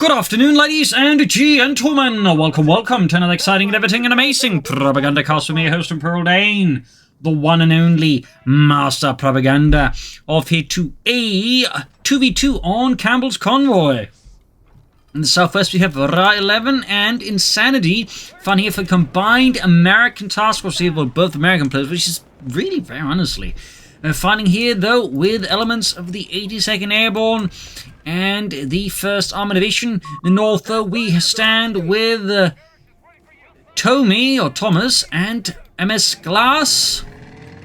Good afternoon, ladies and gentlemen. Welcome to another exciting and everything and amazing Propagandacast with me, your host, Pearl Dane, the one and only Master Propaganda, off here to a 2v2 on Campbells Convoy. In the southwest, we have Ra11 and Insanedi, fun here for combined American task force here, both American players, which is really very honestly. Fighting here, though, with elements of the 82nd Airborne and the 1st Armored Division. In the north, though, we stand with Tomy, or Thomas, and MS Glasc.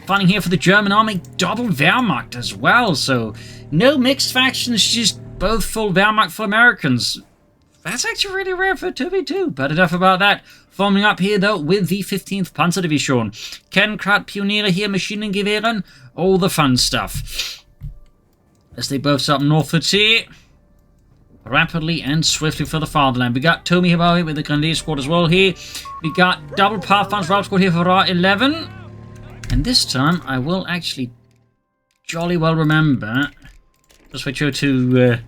Fighting here for the German Army, double Wehrmacht as well. So, no mixed factions, just both full Wehrmacht for Americans. That's actually really rare for 2v2, but enough about that. Forming up here, though, with the 15th Panzerdivision. Kernkraft Pioniere here, Maschinengewehren, all the fun stuff. As they both start northwards here, rapidly and swiftly for the fatherland. We got Tomy here with the Grenadier Squad as well here. We got double Pathfinder's Route Squad here for Ra11. And this time, I will actually jolly well remember to switch over to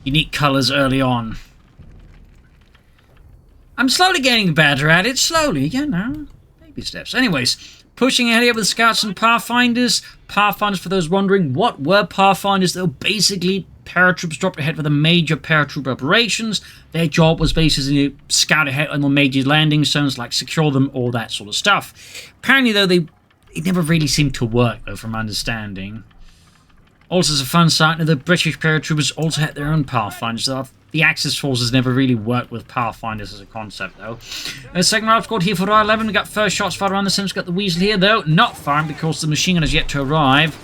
unique colours early on. I'm slowly getting better at it, slowly, you know, baby steps. Anyways, pushing ahead here with Scouts and Pathfinders. Pathfinders, for those wondering, what were Pathfinders? They were basically paratroops dropped ahead for the major paratroop operations. Their job was basically scout ahead on the major landing zones, like secure them, all that sort of stuff. Apparently, though, it never really seemed to work, though, from my understanding. Also, as a fun side, the British paratroopers also had their own Pathfinders. So the Axis forces never really worked with Pathfinders as a concept, though. Second round squad here for Ra11. We got first shots fired around the center. Got the Weasel here, though. Not firing because the machine gun has yet to arrive.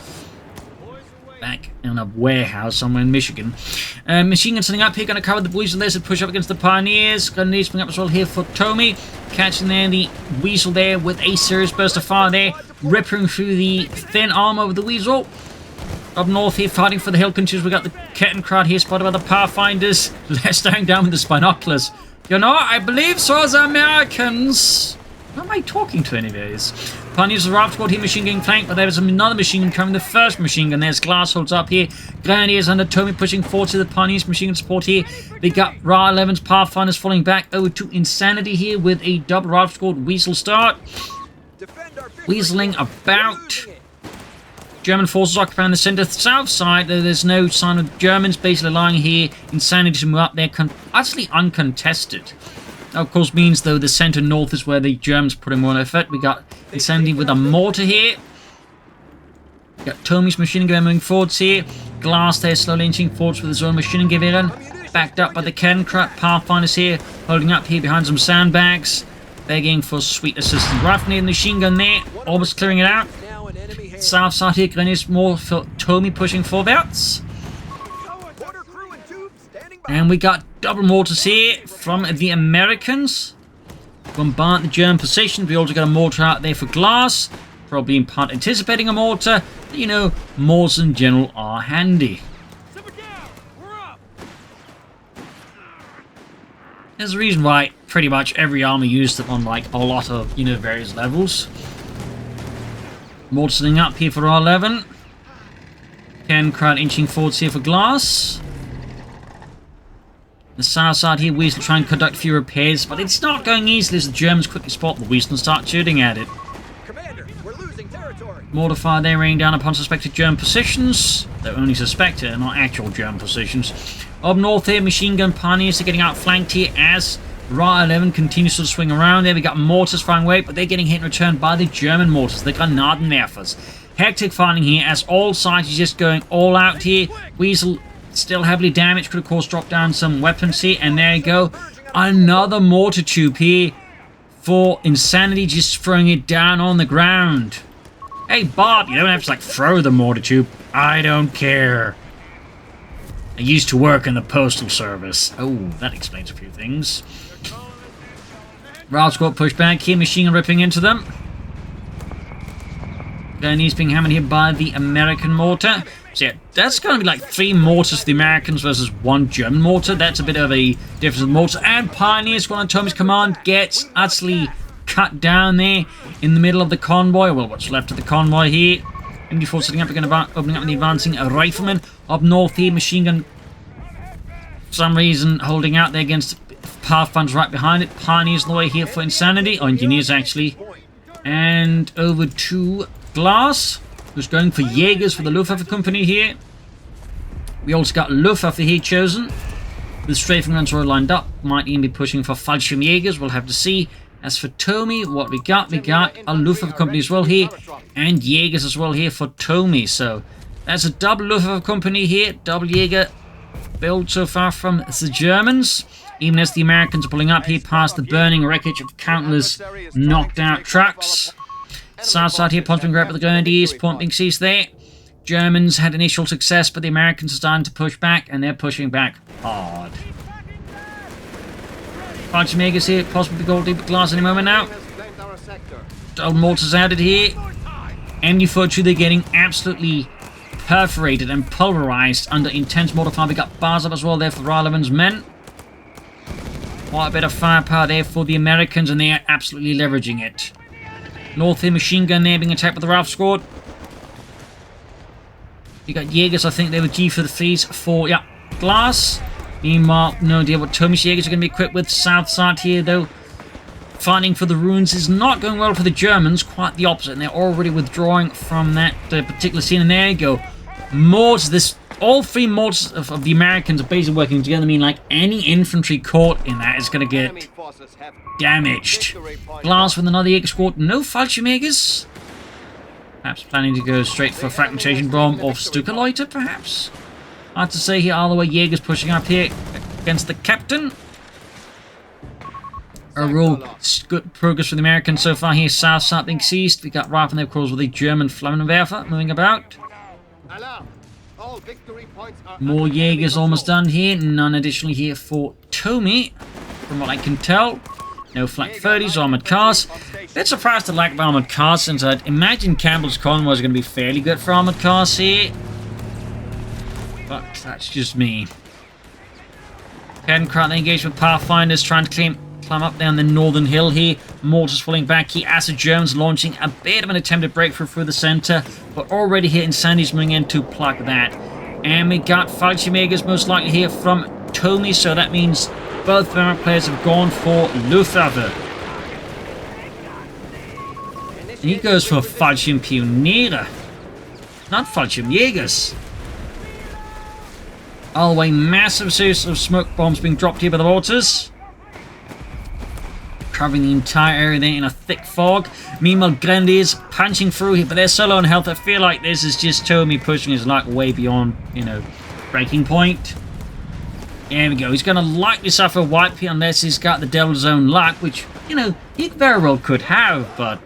Back in a warehouse somewhere in Michigan. Machine gun setting up here. Going to cover the Weasel there. So push up against the Pioneers. Grenadiers coming up as well here for Tomy. Catching there the Weasel there with a serious burst of fire there. Ripping through the thin armor of the Weasel. Up north here, fighting for the hill countries, we got the Kettenkrad here, spotted by the Pathfinders. They're staring down with the binoculars. You know, I believe so as Americans. Who am I talking to anyways? Pioneers of the Route Squad here, machine gun flank, but there's another machine gun coming, the first machine gun. There's Glasc holds up here. Grenadiers under Tomy pushing forward to the Pioneers machine gun support here. They got Ra11's Pathfinders falling back over to Insanedi here with a double Route Squad Weasel start. Weaseling about. German forces occupying the center south side. There's no sign of Germans basically lying here. Insanity to move up there, utterly uncontested. That of course means though the center north is where the Germans put in more effort. We got Insanity with a mortar here. We got Tomy's machine gun moving forwards here. Glasc there slowly inching forwards with his own machine gun. Backed up by the Kernkraft Pathfinders here, holding up here behind some sandbags, begging for sweet assistance. Rifle machine gun there, almost clearing it out. South side here, Grenadiers more for Tomy pushing forwards. And we got double mortars here from the Americans. Bombard the German positions. We also got a mortar out there for Glasc. Probably in part anticipating a mortar. But, you know, mortars in general are handy. There's a reason why pretty much every army used them on like a lot of, you know, various levels. Mortaring up here for Ra11. Kernkraft inching forwards here for Glasc. The south side here, Weasel trying to conduct a few repairs, but it's not going easily as the Germans quickly spot the Weasel and start shooting at it. Commander, we're losing territory. Mortar fire there raining down upon suspected German positions. They're only suspected, not actual German positions. Up north here, machine gun Pioneers are getting outflanked here as Ra11 continues to swing around there. We got mortars firing away, but they're getting hit in return by the German mortars, the Granatenwerfers. Hectic fighting here as all sides is just going all out here. Weasel still heavily damaged, could of course drop down some weapons here, and there you go. Another mortar tube here for Insanity, just throwing it down on the ground. Hey Bob, you don't have to like throw the mortar tube. I don't care. I used to work in the postal service. Oh, that explains a few things. Route Squad pushed back here, machine gun ripping into them. Grenadiers being hammered here by the American mortar. So yeah, that's going to be like 3 mortars for the Americans versus 1 German mortar. That's a bit of a difference in mortars. And Pioneer Squad on Tomy's command gets utterly cut down there in the middle of the convoy. Well, what's left of the convoy here. MD4 setting up again, opening up the advancing riflemen. Up north here, machine gun For some reason, holding out there against Pathfinders right behind it. Pioneers on the way here for Insanedi. Or Engineers, actually. And over to Glasc, who's going for Jaegers for the Luftwaffe company here. We also got Luftwaffe here chosen. With strafing guns all lined up. Might even be pushing for Fallschirmjägers. We'll have to see. As for Tomy, what we got a Luftwaffe company as well here. And Jaegers as well here for Tomy. So, that's a double Luftwaffe company here. Double Jaeger build so far from the Germans. Even as the Americans are pulling up here past the burning wreckage of countless knocked out trucks. South side here, points being grabbed by the Grenadiers, point being seized there. Germans had initial success, but the Americans are starting to push back, and they're pushing back hard. Fallschirmjägers here, possibly go deep at Glasc any moment now. Double mortars added here. MU-42, they're getting absolutely perforated and pulverized under intense mortar fire. We got bars up as well there for Ra11's men. Quite a bit of firepower there for the Americans, and they are absolutely leveraging it. North here, machine gun there being attacked by the Ralph squad. You got Jaegers, I think they were G for the fees for, yeah, Glasc. Meanwhile, no idea what Tomy's Jaegers are going to be equipped with. South side here, though, fighting for the ruins is not going well for the Germans. Quite the opposite, and they're already withdrawing from that particular scene. And there you go. Mortars, all three mortars of the Americans are basically working together. I mean, like, any infantry caught in that is going to get damaged. Glasc with another Jaeger squad. No Fallschirmjägers. Perhaps planning to go straight for a fragmentation bomb or Stuka-Leute, perhaps. Hard to say here. All the way, Jaegers pushing up here against the captain. Overall, good progress for the Americans so far here. South side being seized. We got Ra11 there, of course, with the German Flammenwerfer moving about. More Jaegers almost done here. None additionally here for Tomy, from what I can tell. No flak 30s, armoured cars. Bit surprised at the lack of armoured cars, since I'd imagine Campbell's Convoy is going to be fairly good for armoured cars here. But that's just me. Cadencraft engaged with Pathfinders, trying to climb up down the northern hill here. Mortars falling back here as the Germans launching a bit of an attempted breakthrough through the centre. But already here, Insanedi's moving in to pluck that. And we got Fallschirmjägers most likely here from Tomy, so that means both Wehrmacht players have gone for Luftwaffe. And he goes for Fallschirmpioniere, not Fallschirmjägers. All the way, massive series of smoke bombs being dropped here by the mortars. Covering the entire area there in a thick fog. Meanwhile, Grenadiers punching through here, but they're so low on health. I feel like this is just Tomy pushing his luck way beyond, breaking point. There we go. He's going to likely suffer a wipe here unless he's got the devil's own luck, which, he very well could have, but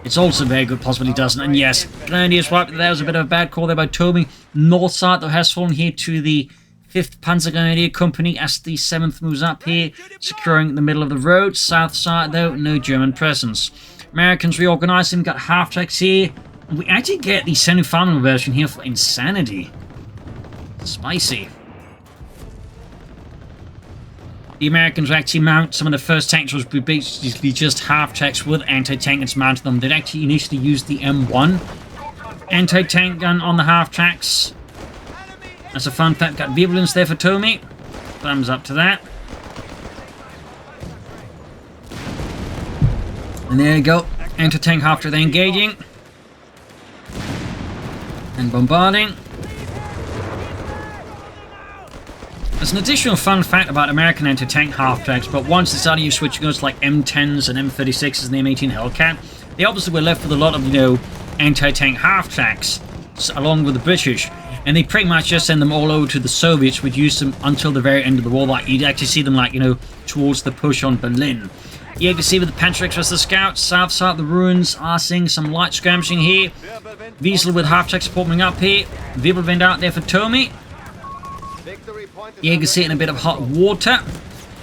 it's also very good possible he doesn't. And yes, Grenadiers wiped. That was a bit of a bad call there by Tomy. North side, though, has fallen here to the 5th Panzer Grenadier Company as the 7th moves up here, securing the middle of the road. South side, though, no German presence. Americans reorganizing, got half-tracks here. And we actually get the semi-final version here for Insanedi. Spicy. The Americans actually mount some of the first tanks, which would basically just half-tracks with anti-tank guns mounted them. They'd actually initially use the M1 anti-tank gun on the half-tracks. That's a fun fact. Got Virulence there for Tomy. Thumbs up to that. And there you go. Anti-tank half-track they're engaging. And bombarding. There's an additional fun fact about American anti-tank half-tracks, but once they started you switching guns like M10s and M36s and the M18 Hellcat, they obviously were left with a lot of, anti-tank half-tracks, along with the British. And they pretty much just send them all over to the Soviets, would use them until the very end of the war. Like, you'd actually see them, towards the push on Berlin. You can see with the Panzer Express, the scouts, south side of the ruins are seeing some light skirmishing here. Wiesel with half-track support coming up here. Wirbelwind out there for Tomy. Jaeger sitting in a bit of hot water.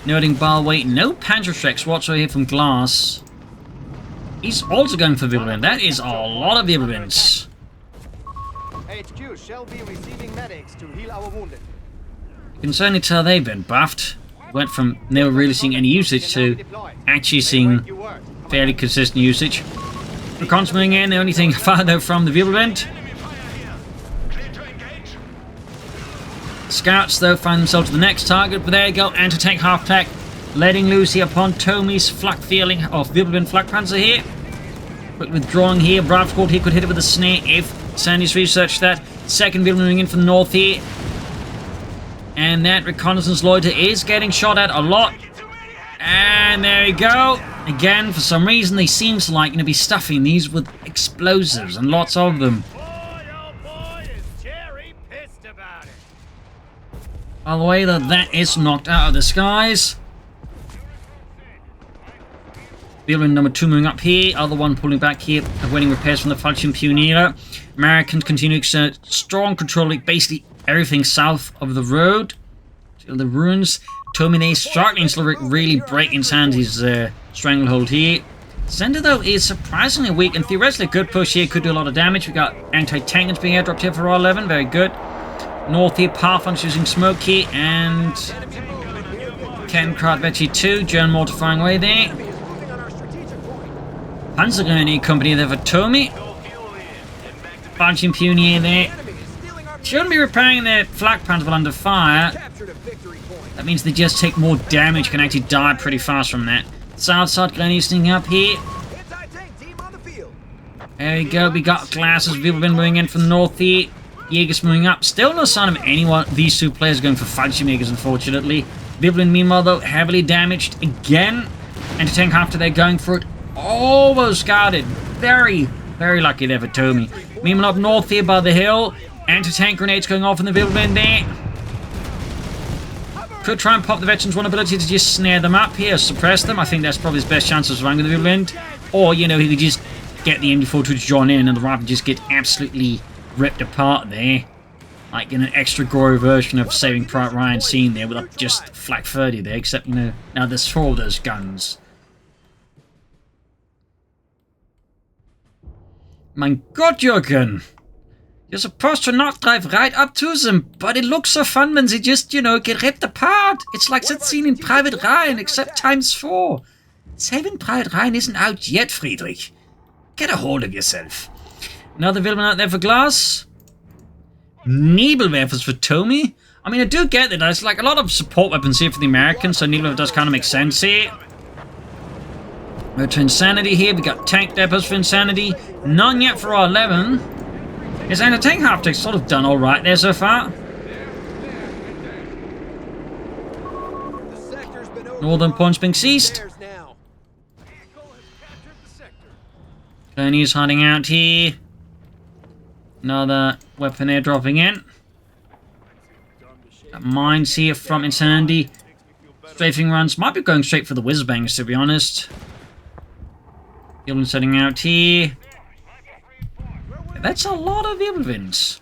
Noting, by the way, no Panzerschrecks whatsoever here from Glasc. He's also going for Wirbelwind. That is a lot of Wirbelwinds. HQ shall be receiving medics to heal our wounded. You can certainly tell they've been buffed. Went from never really seeing any usage to actually seeing fairly consistent usage. The cons moving in, the only thing farther from the Wirbelwind. scouts, though, find themselves to the next target. But there you go, anti-tank half-track. Letting loose here upon Tomy's flak feeling of Wirbelwind flak panzer here. Quick withdrawing here. Bravo squad here could hit it with a snare if Sandy's researched that. Second Wirbelwind moving in from the north here. And that reconnaissance loiter is getting shot at a lot. And there we go. Again, for some reason, they seem to like, be stuffing these with explosives and lots of them. By the way, though, that is knocked out of the skies. Wirbelwind number 2 moving up here. Other one pulling back here, awaiting repairs from the Falchion Pioneer. Americans continue to exert strong control of basically everything south of the road. The ruins. Tomy, they struggling to really break Insanity's stranglehold here. Center, though, is surprisingly weak, and theoretically a good push here could do a lot of damage. We got anti-tanks being airdropped here for Ra11, very good. North here, Pathfinder's using smoke here, and Ken Vetchi 2, German mortar firing away there. Panzergrenadier company there for Tomy. Falchion Pioneer there. Shouldn't be repairing their flak panzer while under fire. That means they just take more damage, can actually die pretty fast from that. South side Grenadier sneaking up here. There we go, we got Glasc, Wirbelwind moving in from the north here. Jaegers moving up. Still no sign of anyone, these two players going for Fallschirmjägers, unfortunately. Wirbelwind, meanwhile, though, heavily damaged again. Anti-tank after they're going for it. Almost guarded. Very, very lucky there for Tomy. Meanwhile, up north here by the hill. Anti-tank grenades going off in the Wirbelwind there. Could try and pop the veterans' one ability to just snare them up here, suppress them. I think that's probably his best chance of surviving with the Wirbelwind. Or, he could just get the MD4 to join in and the Ra11 just get absolutely ripped apart there. Like in an extra gory version of Saving Private Ryan scene there with just Flak 30 there, except, now there's 4 of those guns. Mein Gott, Jürgen! You're supposed to not drive right up to them, but it looks so fun when they just, get ripped apart. It's like that scene in Private Ryan, except ×4. Saving Private Ryan isn't out yet, Friedrich. Get a hold of yourself. Another villain out there for Glasc. Nebelwerfers for Tomy. I mean, I do get that there's like a lot of support weapons here for the Americans, so Nebelwerfer does kind of make sense here. We're to Insanedi here. We got tank depots for Insanedi. None yet for Ra11. His anti-tank half-track's sort of done alright there so far. Northern points being seized. Gurney's hiding out here. Another weapon there dropping in. Got mines here from Insanedi. Strafing runs. Might be going straight for the whiz-bangs, to be honest. Wirbelwind setting out here. That's a lot of Wirbelwinds.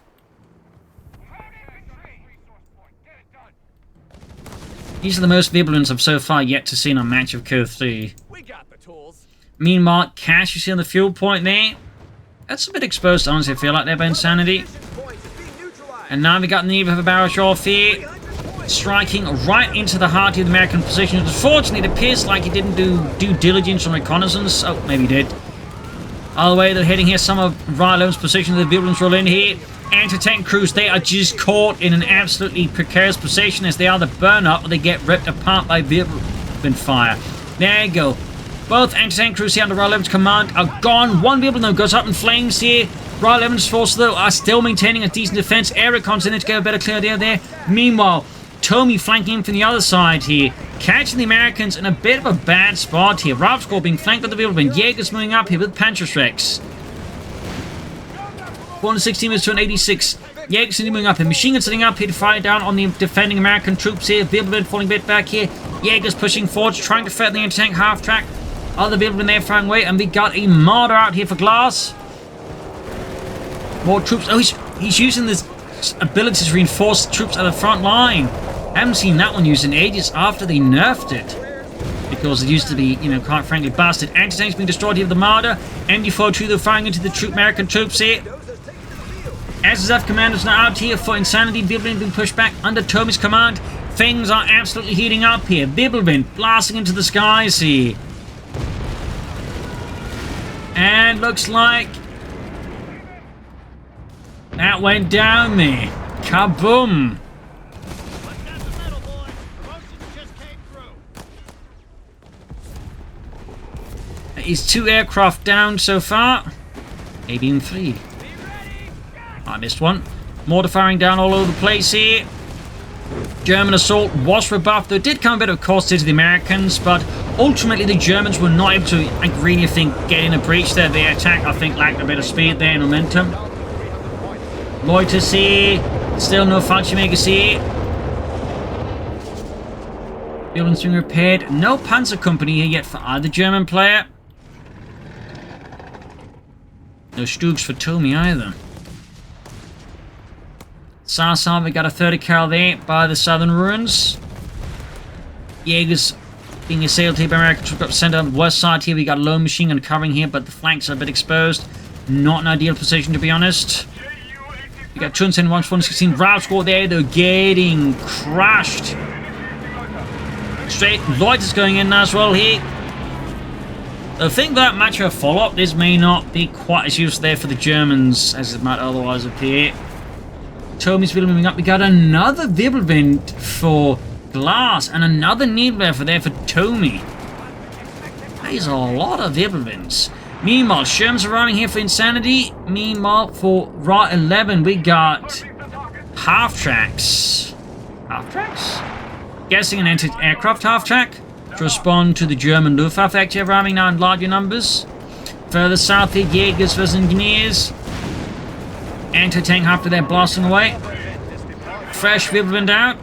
These are the most Wirbelwinds I've so far yet to see in a match of CoH3. Meanwhile, Cash, you see on the fuel point there. That's a bit exposed, honestly, I feel like there by Insanedi. And now we got Neva of a barrage off here. Striking right into the heart of the American position. Unfortunately, it appears like he didn't do due diligence on reconnaissance. Oh, maybe he did. All the way, they're heading here. Some of Ra11's position. The Wirbelwinds roll in here. Anti-tank crews, they are just caught in an absolutely precarious position as they either burn up or they get ripped apart by Wirbelwind fire. There you go. Both anti-tank crews here under Ra11's command are gone. One Wirbelwind, though, goes up in flames here. Ra11's forces, though, are still maintaining a decent defense. Air recon's in it to get a better clear idea there. Meanwhile, Tomy flanking in from the other side here. Catching the Americans in a bit of a bad spot here. Ravscore being flanked by the Wirbelwind. Jaegers moving up here with Panzerschrecks. 416 meters to an 86. Jaegers moving up here. Machine gun sitting up here to fire down on the defending American troops here. Wirbelwind falling a bit back here. Jaegers pushing forward, trying to threaten the anti-tank half-track. Other Wirbelwind there firing away, and we got a martyr out here for Glasc. More troops. Oh, he's using this ability to reinforce troops at the front line. I haven't seen that one used in ages after they nerfed it. Because it used to be, quite frankly, busted. Anti-tanks being destroyed here with the Marder. MD-42, they're firing into the American troops here. SSF commanders now out here for Insanedi. Wirbelwind being pushed back under Tomy's command. Things are absolutely heating up here. Wirbelwind blasting into the skies here. And looks like that went down there. Kaboom! That is 2 aircraft down so far. Maybe even 3. I missed one. Mortar firing down all over the place here. German assault was rebuffed, though it did come a bit of cost to the Americans, but ultimately the Germans were not able to, I really think, get in a breach there. Their attack, I think, lacked a bit of speed there and momentum. Loiters here. Still no Fallschirmjägers here. Buildings being repaired. No Panzer Company here yet for either German player. No Stugs for Tomy either. South we got a 30 cal there by the southern ruins. Jaegers being assailed here by American troop center on the west side here. We got a low machine gun covering here, but the flanks are a bit exposed. Not an ideal position, to be honest. We got 210, 116 Ra11 squad there. They're getting crushed. Straight Lloyd is going in as well here. I think that match of follow-up, this may not be quite as useful there for the Germans as it might otherwise appear. Tomy's still moving up. We got another Wirbelwind for Glasc and another Nebelwerfer there for Tomy. There's a lot of Wirbelwinds. Meanwhile, Sherm's arriving here for Insanedi. Meanwhile, for Ra11, we got half-tracks. Half-tracks? Guessing an anti-aircraft half-track to respond to the German Luftwaffe active arriving now in larger numbers. Further south here, Jaegers versus Engineers. Anti-tank half there blasting away. Fresh Wirbelwind out.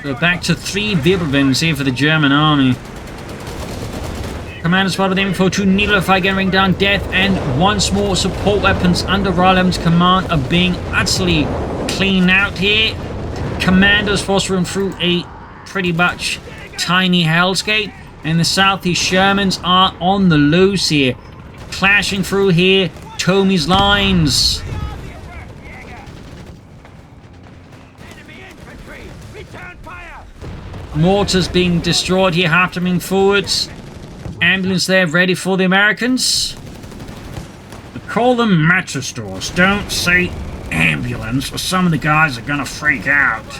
So back to 3 Wirbelwinds here for the German army. Commander spotted aiming for 2 Nebelwerfer again, ring down death, and once more support weapons under Ra11's command are being utterly cleaned out here. Commandos forced to run through a pretty much tiny hellscape. In the south, the Shermans are on the loose here. Clashing through here, Tomy's lines. Mortars being destroyed here, half moving forwards. Ambulance there, ready for the Americans. We call them mattress stores. Don't say ambulance, or some of the guys are gonna freak out.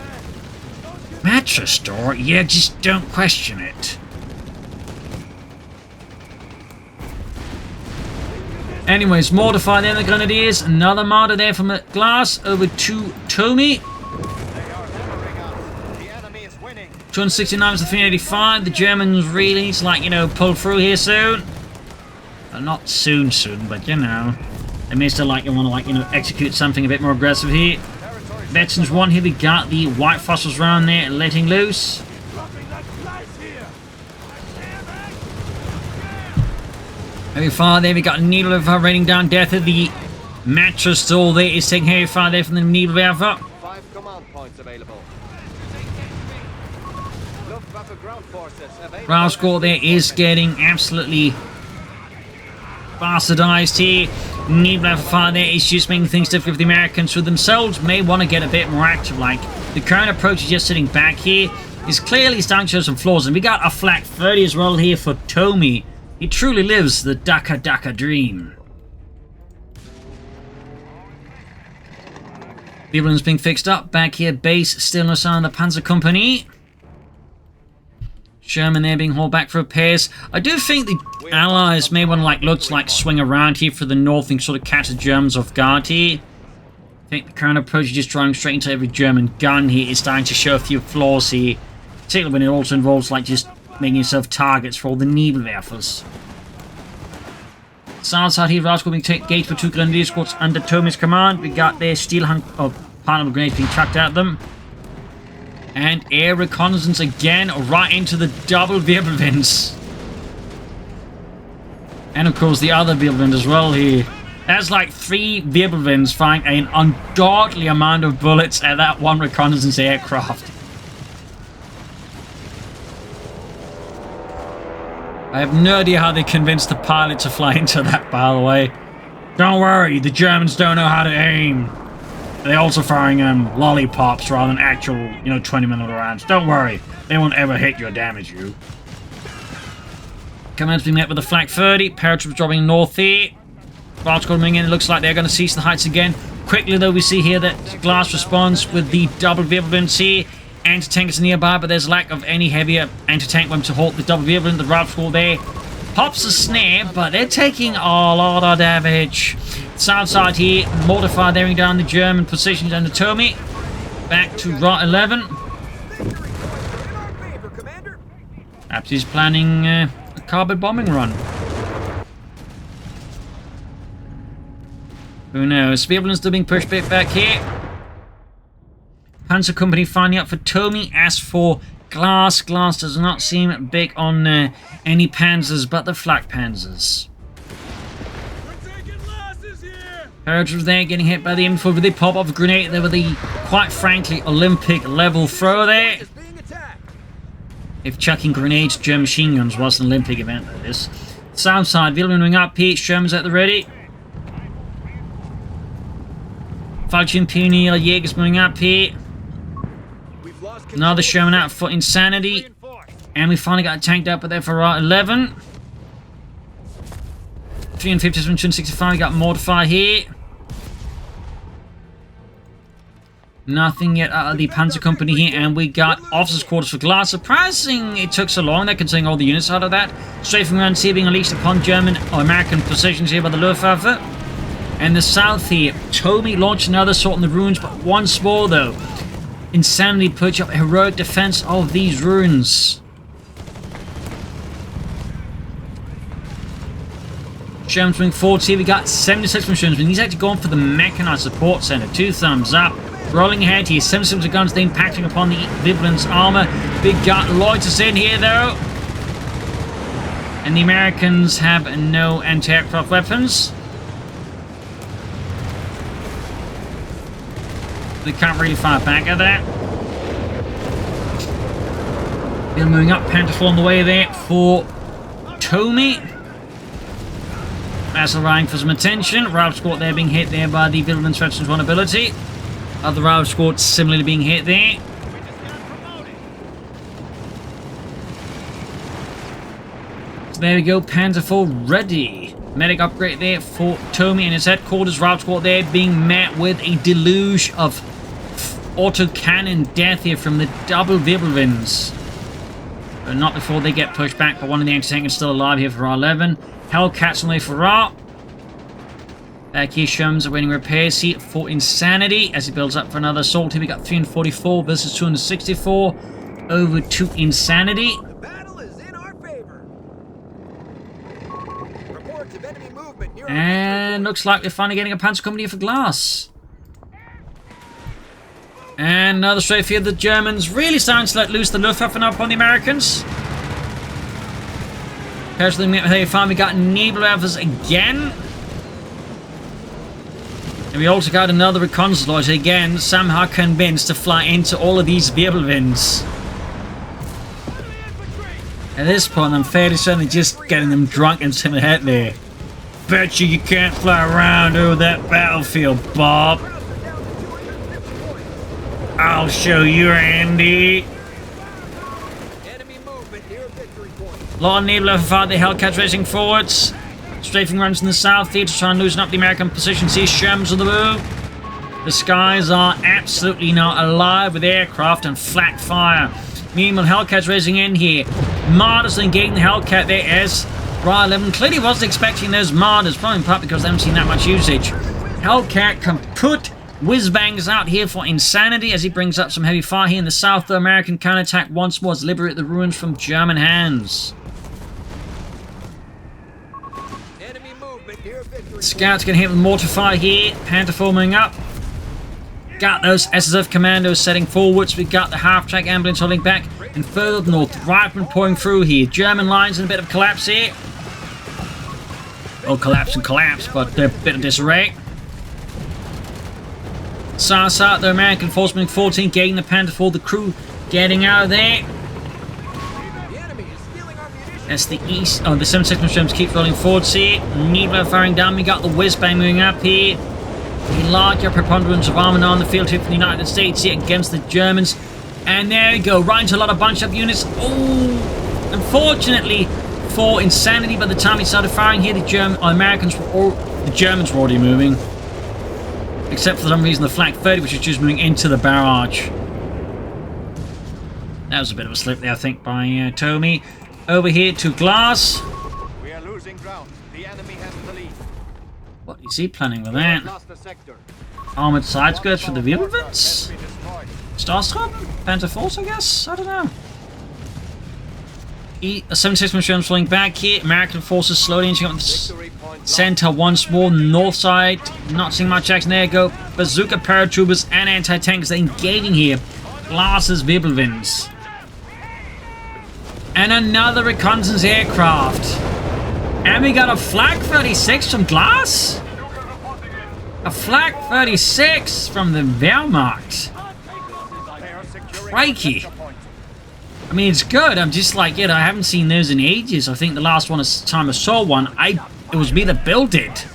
Mattress store? Yeah, just don't question it. Anyways, mortar fire there, the Grenadiers. Another martyr there from Glasc over to Tomy. 269 is the 385. The Germans really need to, like, you know, pull through here soon. Well, not soon, but you know. They may still, like, you want to, like, you know, execute something a bit more aggressive here. Veterans 1 here, we got the White Fossils around there letting loose. Heavy fire there, we got Nebelwerfer raining down death at the mattress store there is taking heavy fire there from the Nebelwerfer. 5 command points available. Luftwaffe ground forces available. Ra11 squad there is getting absolutely bastardized here. Nebelwerfer fire there is just making things difficult for the Americans, who themselves may want to get a bit more active. Like, the current approach is just sitting back here is clearly starting to show some flaws, and we got a flak 30 as well here for Tomy. He truly lives the Daka Daka dream. Wirbelwind's being fixed up. Back here, base still no sign of the Panzer Company. Sherman there being hauled back for repairs. I do think the Allies may want to, like, look to, like, swing around here for the north and sort of catch the Germans off guard here. I think the current approach is just driving straight into every German gun here is starting to show a few flaws here. Particularly when it also involves, like, just making yourself targets for all the Nebelwerfers. South side here, Ra11 being engaged for 2 Grenadier squads under Tomy's command. We got their steel partner grenades being chucked at them. And air reconnaissance again, right into the double Wirbelwinds. And of course the other Wirbelwind as well here. That's like 3 Wirbelwinds firing an ungodly amount of bullets at that one reconnaissance aircraft. I have no idea how they convinced the pilot to fly into that, by the way. Don't worry, the Germans don't know how to aim. They're also firing lollipops rather than actual, you know, 20-minute rounds. Don't worry, they won't ever hit you or damage you. Command's being met with a flak 30. Paratroops dropping north here. Ra11 coming in. It looks like they're going to seize the heights again. Quickly, though, we see here that Glasc responds with the double Wirbelwinds here. anti-tankers nearby, but there's lack of any heavier anti-tank weapon to halt the double vehicle. The Ra squad there pops a snare, but they're taking a lot of damage. South side here, mortar bearing down the German positions under Tomy. Back to Ra11. Perhaps he's planning a carbon bombing run. Who knows? Vehicle still being pushed back here. Panzer Company finding up for Tomy. As for Glasc, Glasc does not seem big on any panzers but the flak panzers. Paratroopers there getting hit by the M4 with the pop off grenade there with the, quite frankly, Olympic level throw there. If chucking grenades, German machine guns was an Olympic event like this. South side, Villan moving up here, Sherman's at the ready. Falchion Pioneer Jaegers moving up here. Another Sherman out for Insanedi. And we finally got tanked up there for Ra11. 350, 265, we got mortar here. Nothing yet out of the Panzer Company here, and we got officers' quarters for Glasc. Surprising it took so long, they're considering all the units out of that. Strafing runs here being unleashed upon German or American positions here by the Luftwaffe. And the south here, Tomy launched another assault on the ruins, but once more though, Insanedi put up a heroic defense of these ruins. Sherman's moving forward here, we got 76 machines, but he's actually going for the mechanized support center. 2 thumbs up. Rolling ahead here, 76 guns then impacting upon the Vigilante's armor. Big got loiters in here though. And the Americans have no anti-aircraft weapons. They can't really fire back at that. They're moving up, Panther on the way there for Tomy. As arriving for some attention. Ra squad there being hit there by the Vigilante's veteran's vulnerability. Other Ra squads similarly being hit there. So there we go, Panther 4 ready. Medic upgrade there for Tomy and his headquarters. Ra squad there being met with a deluge of autocannon death here from the double Wirbelwinds. But not before they get pushed back, but one of the anti-tankers still alive here for Ra11. Hellcats on the way for Ra. Back here, Sherman's awaiting repairs here for Insanedi as he builds up for another assault. Here we got 344 versus 264 over to Insanedi. The battle is in our favor. Reports of enemy movement near And looks like we're finally getting a Panzer Company for Glasc. And another strafe here. The Germans really starting to let loose the Luftwaffe up on the Americans. They finally got Nebelwerfers again. And we also got another reconnaissance again, somehow convinced to fly into all of these Wirbelwinds. At this point, I'm fairly certain just getting them drunk and sitting head there. Bet you can't fly around over that battlefield, Bob. I'll show you, Andy. enemy movement near victory point. Lot of Nebelwerfer fired the Hellcats racing forwards. Strafing runs in the south here to try and loosen up the American position. See Shermans on the move. The skies are absolutely not alive with aircraft and flak fire. Meanwhile, Hellcats racing in here. Martyrs engaging the Hellcat there as Ra11 clearly wasn't expecting those Martyrs, probably in part because they haven't seen that much usage. Hellcat can put whiz-bangs out here for Insanedi as he brings up some heavy fire here in the south. The American counterattack once more to liberate the ruins from German hands. Scouts getting hit with mortar fire here. Panther forming up. Got those SSF commandos setting forwards. We got the half-track ambulance holding back. And further north, Riflemen pouring through here. German lines in a bit of collapse here. Oh, collapse and collapse, but they're a bit of disarray. South, the American force moving 14, getting the Panther for the crew getting out of there. That's the east. Oh, the 76 Mushrooms keep rolling forwards here. Nebler firing down. We got the whiz-bang moving up here. The larger preponderance of armor on the field here for the United States here against the Germans. And there we go. Right into a lot of bunch up units. Oh, unfortunately for Insanedi, by the time he started firing here, the Germans were already moving. Except for some reason the Flak 30, which is just moving into the barrage. That was a bit of a slip there, I think, by Tomy. Over here to Glasc. We are losing ground. The enemy has the lead. What is he planning with We have that? lost the sector. Armored side skirts for the Has Wirbelwinds? been destroyed. Starstruck? Panther Force, I guess? I don't know. 76 machines falling back here. American forces slowly inching up the Victory point center once more. North side, not seeing much action there. Go bazooka paratroopers and anti-tanks are engaging here. Glasc's Wirbelwinds. And another reconnaissance aircraft. And we got a Flak 36 from Glasc? A Flak 36 from the Wehrmacht. They are securing Crikey. the sector point. I mean, it's good. I'm just like, I haven't seen those in ages. I think the last time I saw one, it was me that built it.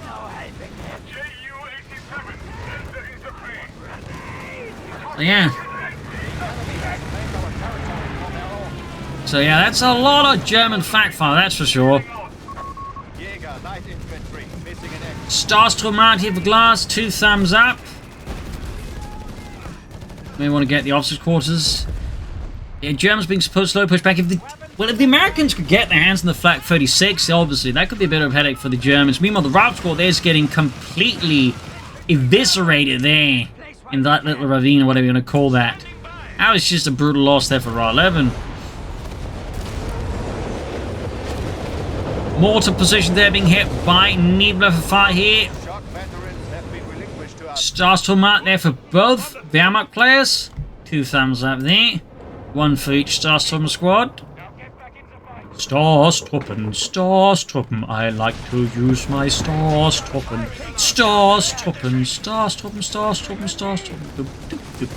So, yeah. So yeah, that's a lot of German fact fire, that's for sure. Jäger, light infantry, missing an egg. Starstrom out here for Glasc, 2 thumbs up. May want to get the officers' quarters. Yeah, Germans being supposed to slow push back. If the Americans could get their hands on the Flak 36, obviously, that could be a bit of a headache for the Germans. Meanwhile, the Raub squad there's getting completely eviscerated there in that little ravine, or whatever you're going to call that. That was just a brutal loss there for Ra11. Mortar position there being hit by Luftwaffe fire here. Shock veterans have been relinquished to us. Starstrom out there for both Wehrmacht players. 2 thumbs up there. 1 for each Starstrom squad. Starstruppen, Starstruppen, I like to use my Starstruppen. Starstruppen, Starstruppen, Starstruppen, Starstruppen.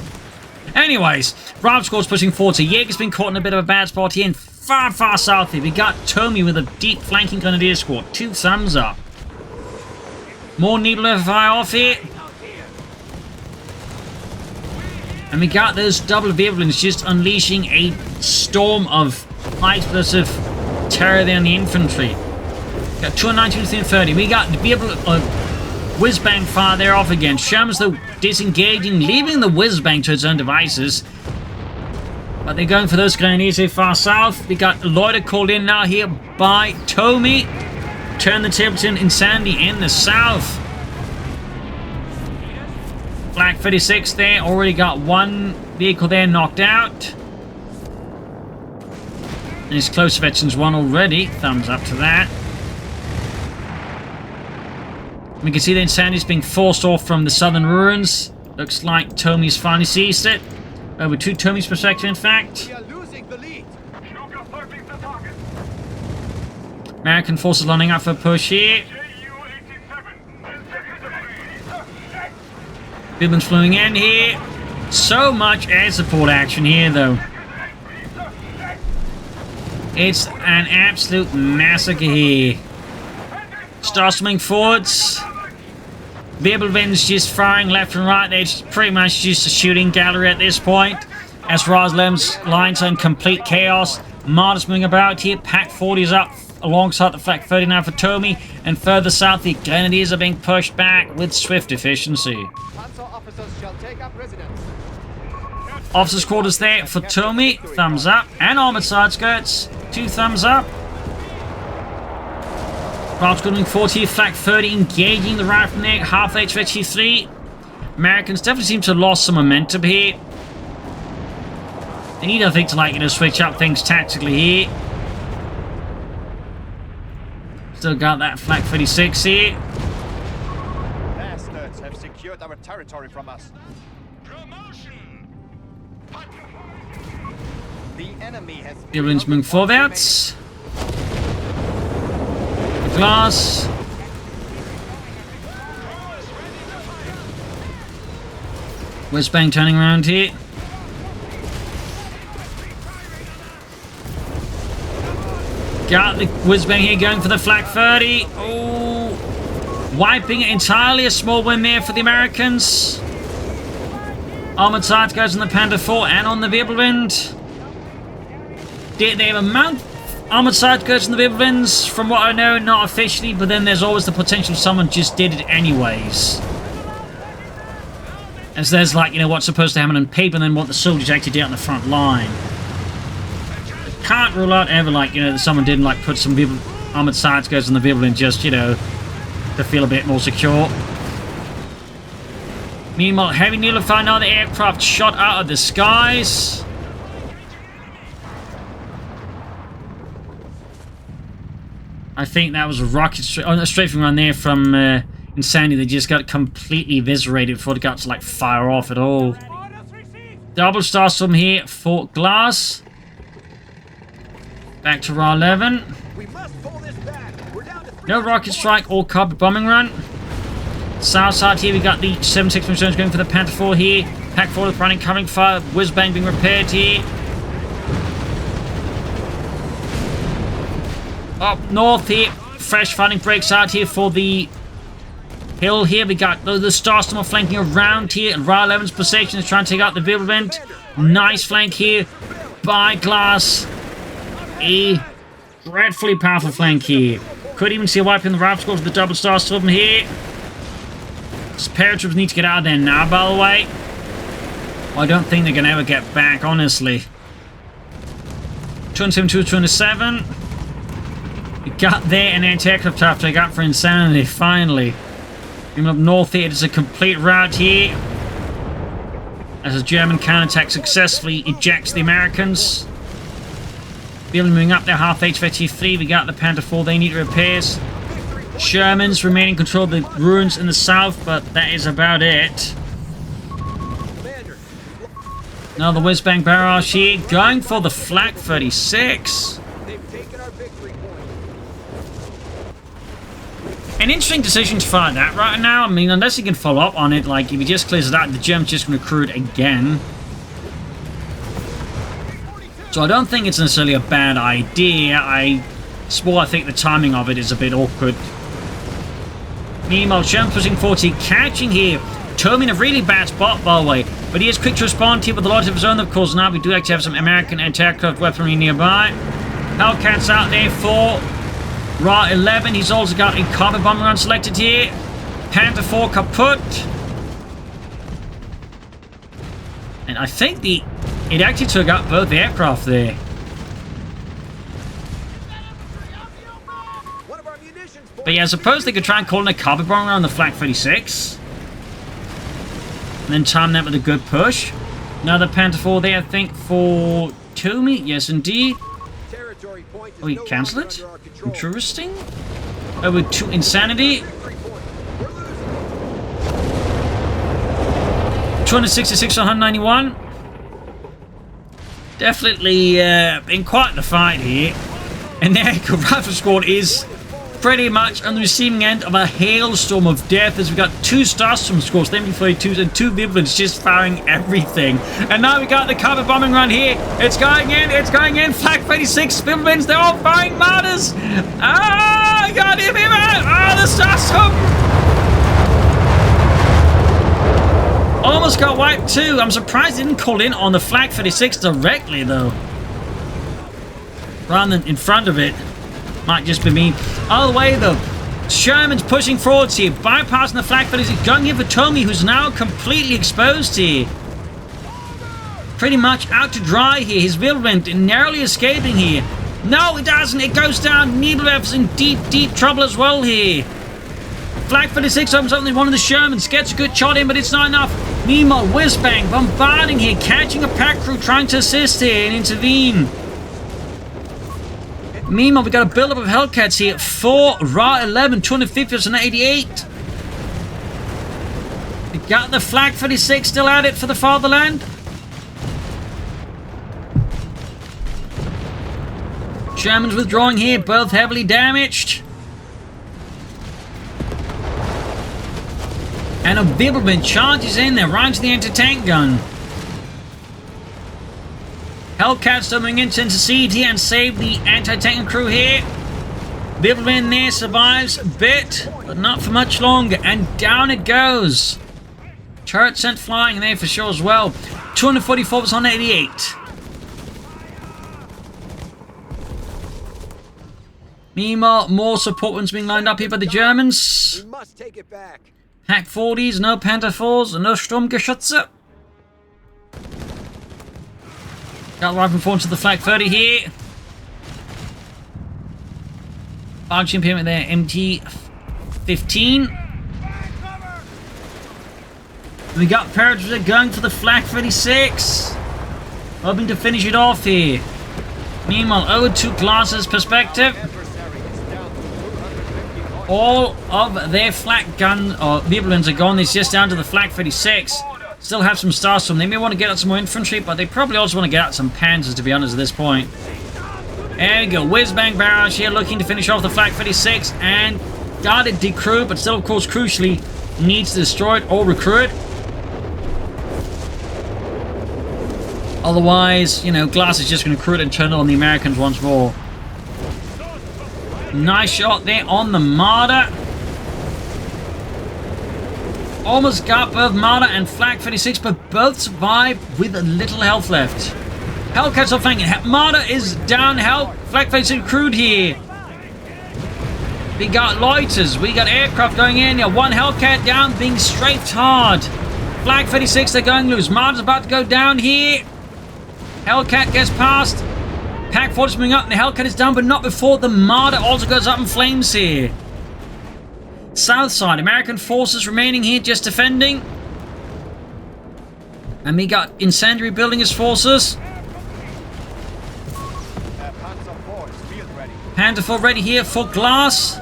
Anyways, Raub squad's pushing forward. So Jaeger's been caught in a bit of a bad spot here, and far, far south here we got Tomy with a deep flanking grenadier squad. 2 thumbs up. More Luftwaffe fire off here. And we got those double Wirbelwinds just unleashing a storm of high explosive terror there on the infantry. Got 219 within 30. We got the whiz-bang fire there off again. Shermans though disengaging, leaving the whiz-bang to its own devices. But they're going for those grenadiers here far south. We got Loiter called in now here by Tomy. Turn the tables in Insanedi in the south. Flak 36 there, already got 1 vehicle there knocked out. And his close veterans 1 already. Thumbs up to that. We can see the Insanedi's being forced off from the southern ruins. Looks like Tomy's finally seized it. Over 2 Tomy's per sector, in fact. We are losing the lead. American forces lining up for a push here. Wirbelwinds flowing in here. So much air support action here, though. It's an absolute massacre here. Starswing forwards. Wirbelwinds just firing left and right. They're pretty much just a shooting gallery at this point. As Ra11's lines are in complete chaos. Martyrs moving about here. Pack 40's up alongside the Flak 30 now for Tomy. And further south, the Grenadiers are being pushed back with swift efficiency. Panzer officers shall take up residence. Officers' quarters there for Tomy. Thumbs up. And armored side skirts. 2 thumbs up. Raub's going forward here. Flak 30 engaging the right from there. Half HVT 3. Americans definitely seem to have lost some momentum here. They need, I think, to switch up things tactically here. Still got that Flak 36 here. Bastards have secured our territory from us. The enemy has Wirbelwinds moving forwards. Glasc. Whiz-bang turning around here. Got the whiz-bang here going for the Flak 30. Oh, wiping it entirely. A small win there for the Americans. Armored side goes on the Panther 4 and on the Wirbelwind. They have a mount armored side goes on the Wirbelwinds, from what I know, not officially, but then there's always the potential someone just did it anyways. And so there's what's supposed to happen on paper and then what the soldiers actually did on the front line. can't rule out ever, like, you know, that someone didn't, like, put some armored side skirts on the vehicle and just, you know, to feel a bit more secure. Meanwhile, heavy nullified another aircraft shot out of the skies. I think that was a rocket strafing run there from Insanedi. They just got completely eviscerated before they got to, like, fire off at all. Double starstorm here for Glasc. Back to Ra11. No rocket strike or carpet bombing run. South side here, we got the 7.6 Missions going for the Panther 4 here. Pack 4 with running, covering fire. Whiz-bang being repaired here. Up north here, fresh fighting breaks out here for the hill here. We got the Starstorm are flanking around here. Ra11's position is trying to take out the Vilvent. Nice flank here by Glasc. A dreadfully powerful flank here. Could even see a wipe in the rifle score for the double Starstorm here. Paratroops need to get out of there now, by the way. I don't think they're going to ever get back, honestly. 272, 207. We got there an anti-aircraft after I got for Insanedi, finally. Even up north here, it is a complete rout here. As a German counterattack successfully ejects the Americans. Moving up there, half HV-3. We got the Panther 4, they need repairs. Shermans remain in control of the ruins in the south, but that is about it. Now the whiz-bang barrage here, going for the Flak 36. An interesting decision to fire that right now. I mean, unless he can follow up on it, like, if he just clears it out, the Germans just going to crew it again. So I don't think it's necessarily a bad idea. I think the timing of it is a bit awkward. Meanwhile, German pushing forward here, catching here. Tomy in a really bad spot, by the way. But he is quick to respond here with a lot of his own, of course. Now we do actually have some American anti-aircraft weaponry nearby. Hellcat's out there for Ra11. He's also got a carpet bomber run selected here. Panther 4 kaput. And I think it actually took out both the aircraft there. But yeah, I suppose they could try and call in a carpet bomber on the Flak 36. And then time that with a good push. Another Panther 4 there, I think, for Tomy. Yes, indeed. Oh, he cancelled it? Interesting. Over to Insanedi. 266 to 191. Definitely been quite the fight here. And the Echo Rifle Squad is pretty much on the receiving end of a hailstorm of death, as we got 2 Starstorm squads, the MD-42s and 2 Viblins just firing everything. And now we got the carpet bombing run here. It's going in, Flak 36, Viblins, they're all firing martyrs. Ah, God, him out. Ah, the Starstorm. Almost got wiped too. I'm surprised they didn't call in on the Flak 36 directly, though. Rather than in front of it. Might just be me. All the way, though. Sherman's pushing forwards here, bypassing the Flak 36, going in for Tomy, who's now completely exposed here. Pretty much out to dry here. His Vilvent narrowly escaping here. No, it doesn't. It goes down. Needleweff's in deep, deep trouble as well here. Flak 36 opens up one of the Shermans, gets a good shot in, but it's not enough. Meanwhile, whiz-bang, bombarding here, catching a pack crew, trying to assist here and intervene. Meanwhile, we got a build-up of Hellcats here for Ra11, 250 and 88. We got the Flak 36 still at it for the fatherland. Germans withdrawing here, both heavily damaged. And a Bibbleman charges in there, right to the anti-tank gun. Hellcats coming in to intercede here and save the anti-tank crew here. Bibbleman there survives a bit, but not for much longer. And down it goes. Turret sent flying there for sure as well. 244 was on 88. Meanwhile, more support ones being lined up here by the Germans. We must take it back. Hack 40s, no Panther 4s, no Sturmgeschütze. Got rifle forward to the Flak 30 here. Arching payment there, MT-15. We got paratroopers going for the Flak 36. Hoping to finish it off here. Meanwhile, over to Glasc's perspective. All of their flak gun or vehicle guns are gone. It's just down to the Flak 36. Still have some stars from them. They may want to get out some more infantry, but they probably also want to get out some panzers, to be honest, at this point. There we go. Whiz-bang barrage here, looking to finish off the Flak 36. And got it decrewed, but still, of course, crucially, needs to destroy it or recruit it. Otherwise, you know, Glasc is just going to recruit and turn it on the Americans once more. Nice shot there on the Marder. Almost got both Marder and Flak 36, but both survived with a little health left. Hellcats are flanking. Marder is down. Flak 36 recruit here. We got loiters. We got aircraft going in. Yeah, one Hellcat down, being strafed hard. Flak 36, they're going loose. Marder's about to go down here. Hellcat gets past. Pack 4 is moving up, and the Hellcat is down, but not before the Marder also goes up in flames here. South side, American forces remaining here, just defending. And we got Insanedi building his forces. Panther 4 ready here for Glasc.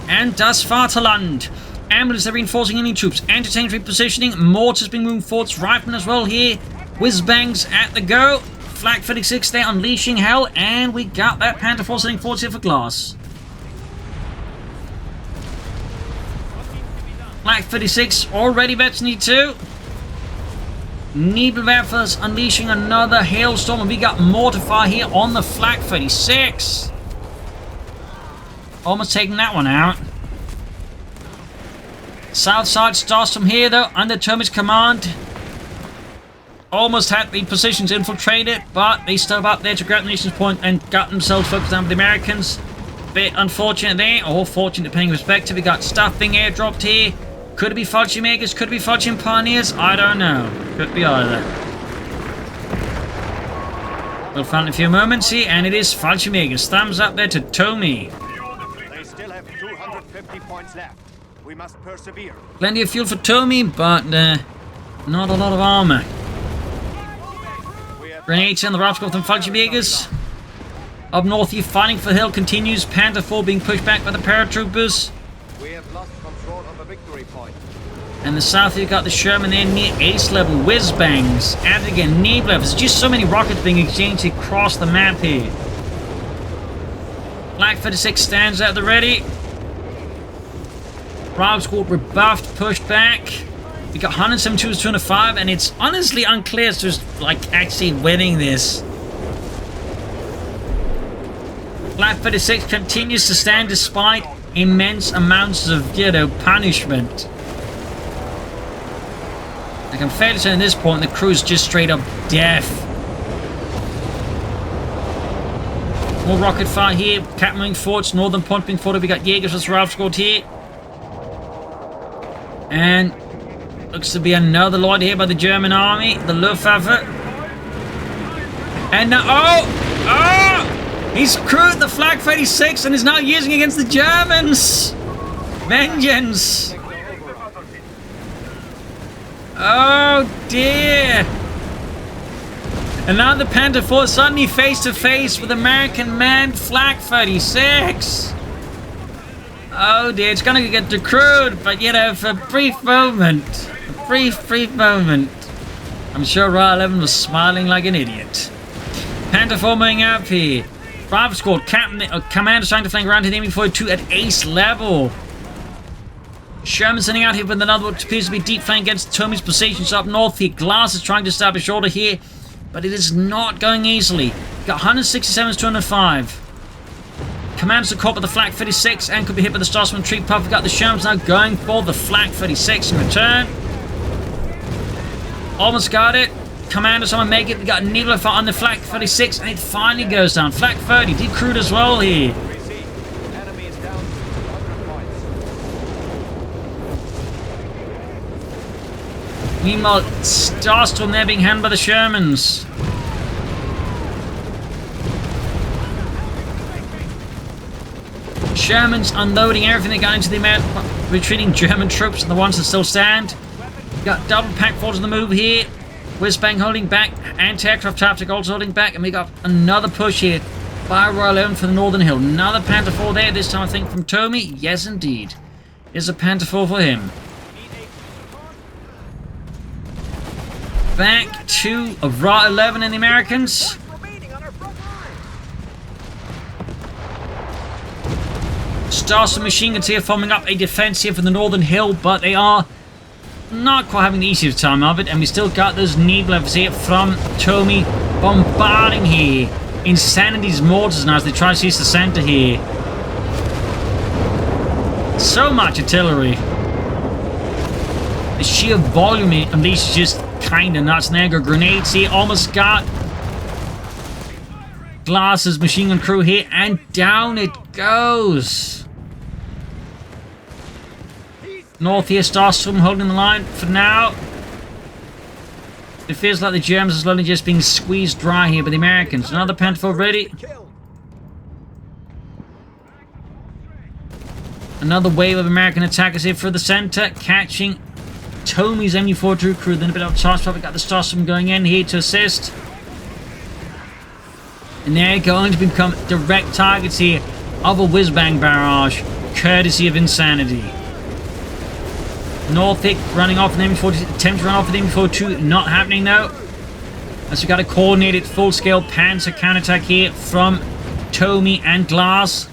And Das Vaterland. Ambulance are reinforcing enemy troops. Anti-tank repositioning. Mortars being moved forwards. Riflemen as well here. Whiz-bangs at the go. Flak 36 there unleashing hell. And we got that Panther 4 sitting forwards here for Glasc. Flak 36 already Betsy 2. Nebelwerfers unleashing another hailstorm. And we got mortar fire here on the Flak 36. Almost taking that one out. South side starts from here though, under Tomy's command. Almost had the positions infiltrated, but they stood up there to grab the nation's point and got themselves focused on the Americans. Bit unfortunate there, or fortunate depending on perspective. We got stuff being airdropped here. Could it be Fallschirmjägers? Could it be Fallschirm Pioneers? I don't know. Could be either. We'll find in a few moments here, and it is Fallschirmjägers. Thumbs up there to Tomy. They still have 250 points left. We must persevere. Plenty of fuel for Tomy, but not a lot of armor. Grenades on the Rapscott and Fallschirmjägers. Up north here, fighting for the hill continues. Panther 4 being pushed back by the paratroopers. We have lost control of a victory point. And the south you've got the Sherman there near ace level. Whiz-bangs. At it again. Nebula. There's just so many rockets being exchanged across the map here. Flak 36 stands at the ready. Rapscott rebuffed, pushed back. We got 172 to 205, and it's honestly unclear as to like actually winning this. Flak 36 continues to stand despite immense amounts of, you know, punishment. I can fairly say at this point the crew is just straight up death. More rocket fire here. Capturing forts, northern point being forwarded. We got Jaegers vs. Rapscott here. And looks to be another load here by the German army, the Luftwaffe. And now, oh! He's crewed the Flak 36 and is now using it against the Germans! Vengeance! Oh dear! And now the Panther 4 is suddenly face to face with American manned Flak 36! Oh dear, it's gonna get decrewed, but you know, for a brief moment. A brief moment. I'm sure Ra11 was smiling like an idiot. Panther 4 moving up here. Bravo squad, commander trying to flank around to the enemy 42 at ace level. Sherman sending out here with another what appears to be deep flank against Tomy's positions up north here. Glasc is trying to establish order here, but it is not going easily. Got 167 to 205. Commanders are caught by the Flak 36 and could be hit by the Starsman Tree Puff. We've got the Shermans now going for the Flak 36 in return. Almost got it. Commanders someone make it. We got a Nebula fire on the Flak 36 and it finally goes down. Flak 30 decrewed as well here. Enemy is down to 100 points. Meanwhile, Starstorm there being handled by the Shermans. Sherman's unloading everything they got into the retreating German troops and the ones that still stand. Got double pack force on the move here. Whizbang holding back. Anti-aircraft tactic also holding back. And we got another push here by Ra11 for the Northern Hill. Another Panther 4 there. This time I think from Tomy. Yes, indeed. Is a Panther 4 for him. Back to Ra11 and the Americans. Stars and machine guns here forming up a defense here for the Northern Hill, but they are not quite having the easiest time of it, and we still got those need levels here from Tomy bombarding here. Insanedi's mortars now as they try to seize the center here. So much artillery. The sheer volume unleashed is just kinda nuts. And there go grenades here. Almost got Glasc's machine gun crew here, and down it goes. North here, Starstorm holding the line for now. It feels like the Germans are slowly just being squeezed dry here by the Americans. Another Panther 4 ready. Another wave of American attackers here for the center, catching Tomy's MU-42 crew. Then a bit of charge. We got the Starstorm going in here to assist. And they're going to become direct targets here of a whiz-bang barrage, courtesy of Insanedi. Northic running off with the MU-42, attempt to run off with the MU-42, not happening though. As we got a coordinated full-scale panzer counterattack here from Tomy and Glasc.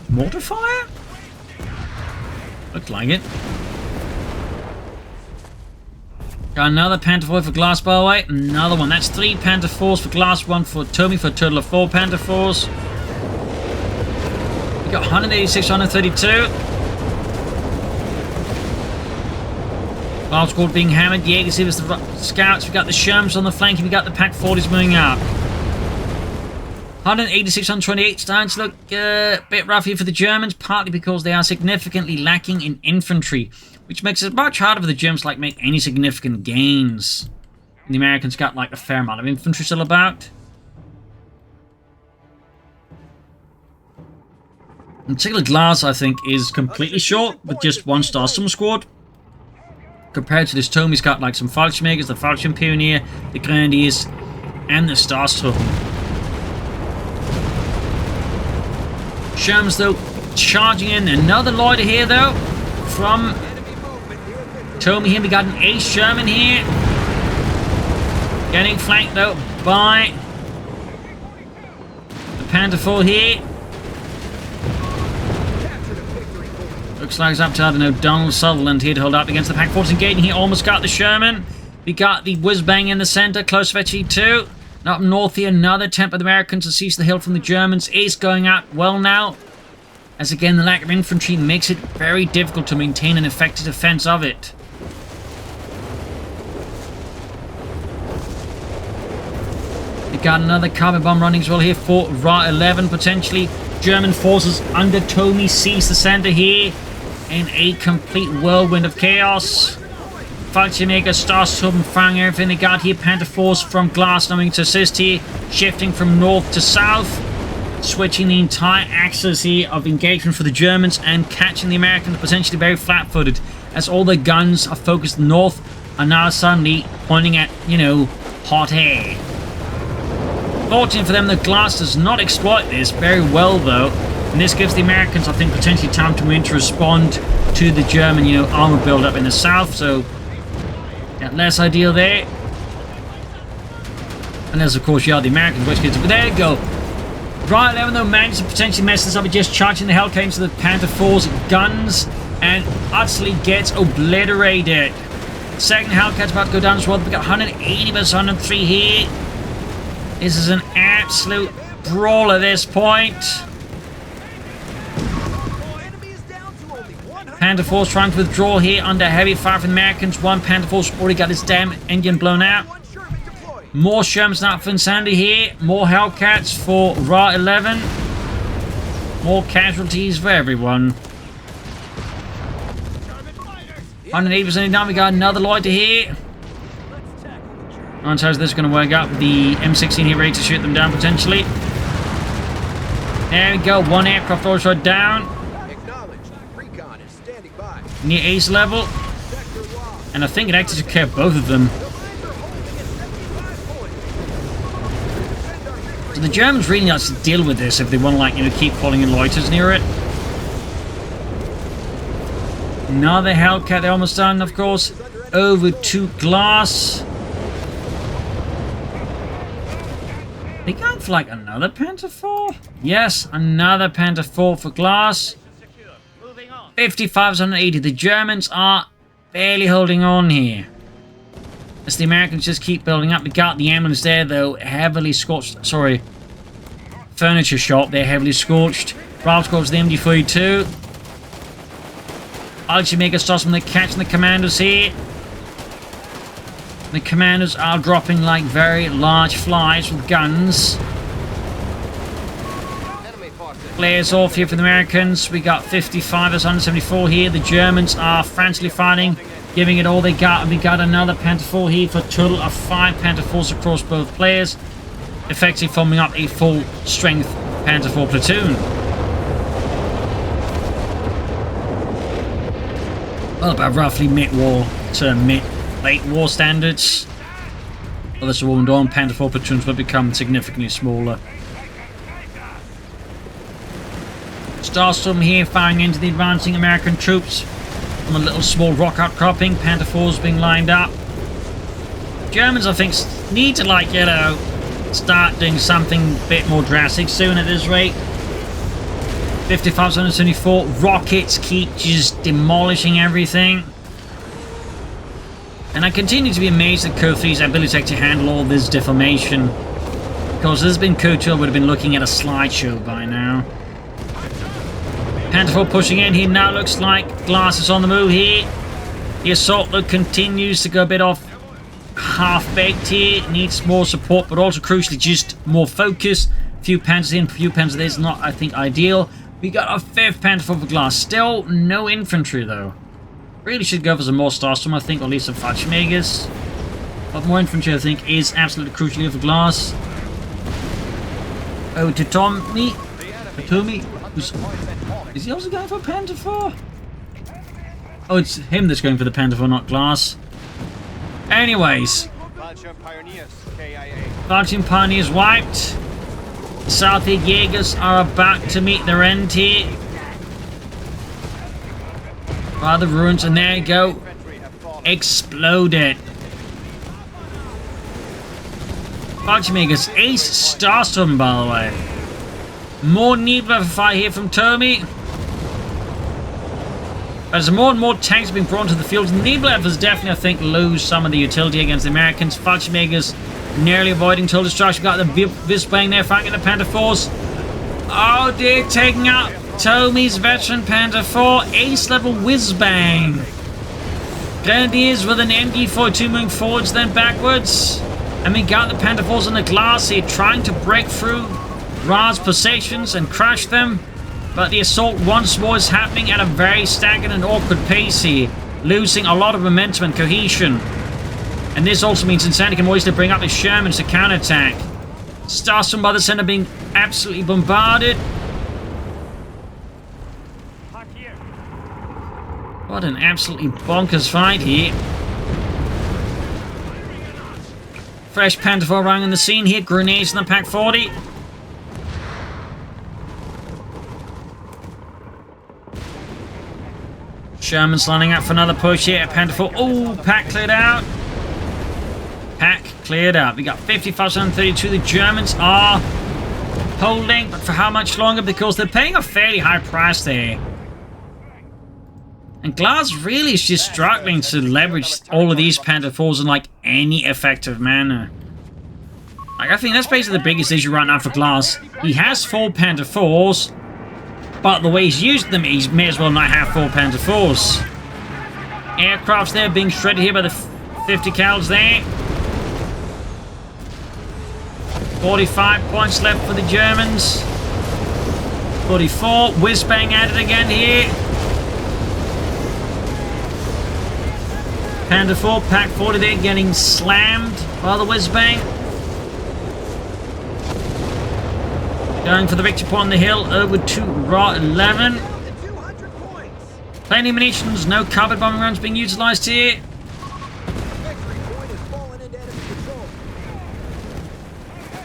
Mortar fire? Looked like it. Got another Panther 4 for Glasc, by the way. Another one. That's 3 Panther 4s for Glasc, 1 for Tomy, for a total of 4 Panther 4s. We got 186, 132. Wild squad being hammered. Jaegers here was the scouts. We got the Sherms on the flank, and we got the Pack 40s moving up. 186, 128 starting to look a bit rough here for the Germans, partly because they are significantly lacking in infantry, which makes it much harder for the Germans to make any significant gains. And the Americans got a fair amount of infantry still about. In particular, Glasc, I think, is completely short with just 1 Starstorm squad. Compared to this, Tomy's got some Fallschirmjägers, the Fallschirmpionier, the Grenadiers, and the Starstorm. Sherms, though, charging in. Another loiter here, though, from Tomy here. We got an Ace Sherman here. Getting flanked, though, by the Panther 4 here. Looks like it's up to, I don't know, Donald Sutherland here to hold up against the Pack 40s engaging here. Almost got the Sherman. We got the whiz-bang in the center, close to HE2. Up north here, another attempt by the Americans to seize the hill from the Germans is going out well now. As again, the lack of infantry makes it very difficult to maintain an effective defense of it. We got another carbon bomb running as well here for Ra11 potentially. German forces under Tomy seize the center here in a complete whirlwind of chaos. Fallschirmjäger, Starstorm firing everything they got here. Panther 4s from Glasc coming to assist here. Shifting from north to south. Switching the entire axis here of engagement for the Germans and catching the Americans potentially very flat-footed as all the guns are focused north are now suddenly pointing at, hot air. Fortunately for them, the Glasc does not exploit this very well though. And this gives the Americans, I think, potentially time to respond to the German, armor build-up in the south. So less ideal there. And there's, of course, the Americans, which gets... But there you go. Ra11, though, managed to potentially mess this up by just charging the Hellcat into the Panther 4's guns and utterly gets obliterated. Second Hellcat's about to go down as well. We've got 180 versus 103 here. This is an absolute brawl at this point. Panther 4's trying to withdraw here under heavy fire from the Americans. 1 Panther 4's already got his damn engine blown out. More Shermans now for Insanedi here. More Hellcats for Ra11. More casualties for everyone. 180% now. We got another loiter here. Not entirely this is going to work out with the M16 here ready to shoot them down potentially. There we go. One aircraft all shot down. Acknowledged. Recon is standing by. Near ace level. And I think it actually took care of both of them. So the Germans really have to deal with this if they want to, like, you know, keep calling in loiters near it. Another Hellcat, they're almost done, of course. Over to Glasc. They going for, like, another Panther 4? Yes, another Panther 4 for Glasc. 5580. The Germans are barely holding on here. As the Americans just keep building up. We got the ambulance there, though, heavily scorched. Sorry. Furniture shop, they're heavily scorched. Ralph goes the MD-42. Ultimaker starts from the catching the commandos here. The commandos are dropping like very large flies with guns. Flares off here for the Americans. We got 55 as 174 here. The Germans are frantically fighting, giving it all they got. And we got another Panther 4 here for a total of 5 Panther 4s across both players, effectively forming up a full strength Panther 4 platoon. Well, about roughly mid-war to mid-late war standards. Well, this will go on. Panther 4 platoons will become significantly smaller. Starstorm here firing into the advancing American troops from a little small rock outcropping. Panther 4s being lined up. Germans, I think, need to, like, you know, start doing something a bit more drastic soon at this rate. 5574 rockets keep just demolishing everything. And I continue to be amazed at CoH3's ability to handle all this deformation. Because there's been CoH2 would have been looking at a slideshow by now. Panther 4 pushing in. He now looks like Glasc is on the move here. The assault look continues to go a bit off half-baked here. Needs more support, but also crucially just more focus. Few Panthers in, few Panthers there is not, I think, ideal. We got our 5th Panther 4 for Glasc. Still no infantry, though. Really should go for some more Starstorm, I think, or at least some Fallschirmjägers. But more infantry, I think, is absolutely crucial here for Glasc. Oh, to Tomy. Is he also going for a Panther 4? Oh, it's him that's going for the Panther 4, not Glasc. Anyways. Fallschirm Pioneers wiped. Southie Jaegers are about to meet their end here. Rather ruins, and there you go. Exploded. Fallschirmjägers ace Starstorm, by the way. More Nebula fire here from Tomy. As more and more tanks are being brought to the field, Nebula has definitely, I think, lose some of the utility against the Americans. Fallschirmjägers nearly avoiding total destruction. Got the Whizbang there fighting the Panther 4s. Oh dear, taking out Tomy's veteran Panther 4. Ace level Whizbang. Grenadiers with an MD-42 moving forwards, then backwards. And we got the Panther 4s on the Glasc here, trying to break through Ra's positions and crash them. But the assault once more is happening at a very stagnant and awkward pace here, losing a lot of momentum and cohesion. And this also means Insanedi can always bring up his Shermans to counterattack. Starstorm by the center being absolutely bombarded. What an absolutely bonkers fight here. Fresh Panther 4 running in the scene here. Grenades in the Pack 40. Sherman's lining up for another push here. Panther 4. Oh, Pack cleared out. Pack cleared out. We got 5532. The Germans are holding, but for how much longer? Because they're paying a fairly high price there. And Glasc really is just struggling to leverage all of these Panther 4s in like any effective manner. Like, I think that's basically the biggest issue right now for Glasc. He has 4 Panther 4s, but the way he's used them, he may as well not have 4 Panther 4s. Aircrafts there being shredded here by the 50 cals there. 45 points left for the Germans. 44. Whizbang at it again here. Panther 4, Pack 40 there getting slammed by the Whizbang. Going for the victory point on the hill over to Ra11. Plenty of munitions, no carpet bombing rounds being utilized here.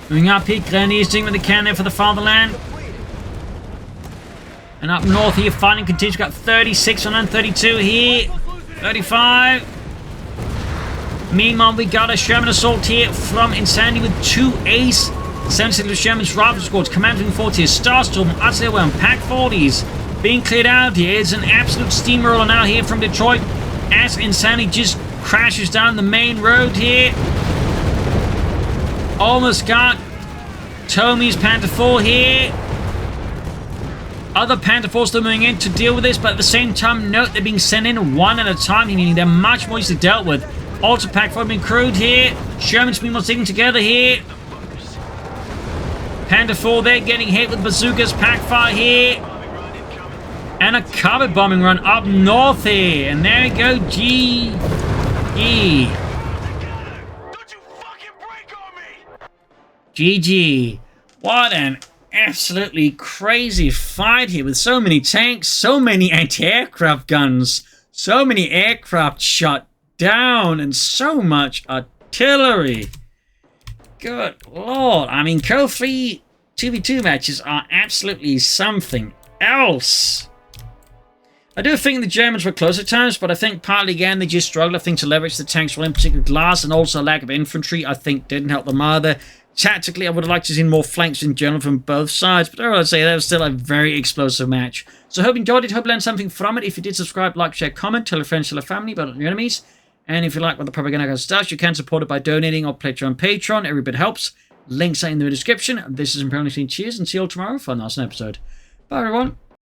Moving up here, Grenadiers doing what they can there for the fatherland. And up north here, fighting continues. We've got 36 on 32 here. 35. Meanwhile, we got a Sherman assault here from Insanedi with 2 ace. 76 of Sherman's rifle squads. Commanding force here. Starstorm, utterly well. Pack 40s being cleared out here. It's an absolute steamroller now here from Detroit as Insanedi just crashes down the main road here. Almost got Tomy's Panther 4 here. Other Panther 4 still moving in to deal with this, but at the same time, note they're being sent in one at a time, meaning they're much more easily dealt with. Also, Pack 4 being crewed here. Sherman's meanwhile sticking together here. Panther 4 there getting hit with bazookas. Pack 5 here. And a carpet bombing run up north here. And there we go. GG. GG. What an absolutely crazy fight here with so many tanks, so many anti-aircraft guns, so many aircraft shot down, and so much artillery. Good lord. I mean, CoH3 2v2 matches are absolutely something else. I do think the Germans were close at times, but I think partly again they just struggled, I think, to leverage the tanks, well, in particular Glasc, and also lack of infantry, I think, didn't help them either. Tactically, I would have liked to see more flanks in general from both sides, but I would say that was still a very explosive match. So I hope you enjoyed it, hope you learned something from it. If you did, subscribe, like, share, comment, tell your friends, tell your family, but not your enemies. And if you like what the Propagandacaster does, you can support it by donating or pledging on Patreon. Every bit helps. Links are in the description. This is Imperial Cheers, and see you all tomorrow for a nice episode. Bye, everyone.